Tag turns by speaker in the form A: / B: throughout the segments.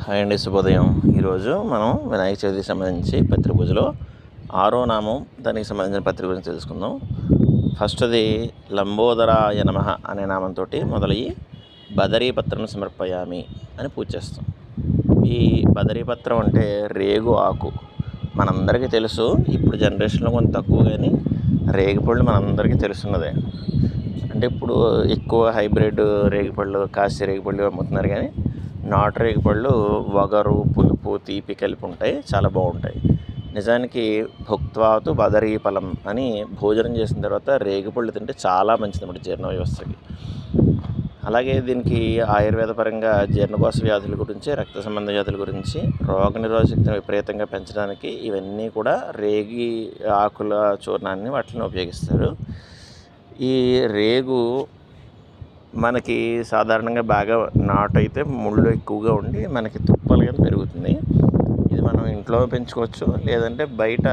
A: Hi అండి, శుభోదయం. ఈరోజు మనం వినాయక చవితికి సంబంధించి పత్రి పూజలో 6వ నామం దానికి సంబంధించిన పత్రిక గురించి తెలుసుకుందాం. ఫస్ట్ది లంబోదరాయ నమః అనే నామంతో మొదలయ్యి బదరీపత్రం సమర్పయామి అని పూజ చేస్తాం. ఈ బదరీపత్రం అంటే రేగు ఆకు. మనందరికీ తెలుసు, ఇప్పుడు జనరేషన్లో కొంచెం తక్కువ, కానీ రేగిపళ్ళు మనందరికీ తెలుసున్నదే. అంటే ఇప్పుడు ఎక్కువ హైబ్రిడ్ రేగిపళ్ళు, కాశీ రేగిపళ్ళు అమ్ముతున్నారు, కానీ నాటు రేగిపళ్ళు వగరు, పులుపు, తీపి కలిపి ఉంటాయి, చాలా బాగుంటాయి. నిజానికి భుక్త్వాతు బదరీ ఫలం అని భోజనం చేసిన తర్వాత రేగిపళ్ళు తింటే చాలా మంచిదన్నమాట జీర్ణ వ్యవస్థకి. అలాగే దీనికి ఆయుర్వేద పరంగా జీర్ణకోశ వ్యాధుల గురించి, రక్త సంబంధ వ్యాధుల గురించి, రోగనిరోధక శక్తిని విపరీతంగా పెంచడానికి ఇవన్నీ కూడా రేగి ఆకుల చూర్ణాన్ని వాటిని ఉపయోగిస్తారు. ఈ రేగు మనకి సాధారణంగా బాగా నాటు అయితే ముళ్ళు ఎక్కువగా ఉండి మనకి తుప్పలుగా పెరుగుతుంది. ఇది మనం ఇంట్లో పెంచుకోవచ్చు, లేదంటే బయట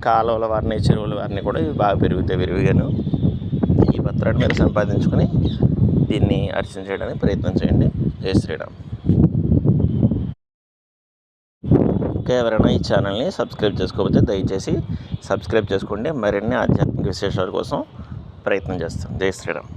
A: కాలువల వారిని, చెరువుల వారిని కూడా ఇవి బాగా పెరుగుతాయి విరివిగాను. ఈ పత్రాన్ని మీరు సంపాదించుకొని దీన్ని అర్చన చేయడానికి ప్రయత్నం చేయండి. జై శ్రీరామ్. ఇంకా ఎవరైనా ఈ ఛానల్ని సబ్స్క్రైబ్ చేసుకోకపోతే దయచేసి సబ్స్క్రైబ్ చేసుకోండి. మరిన్ని ఆధ్యాత్మిక విశేషాల కోసం ప్రయత్నం చేస్తాం. జై శ్రీరామ్.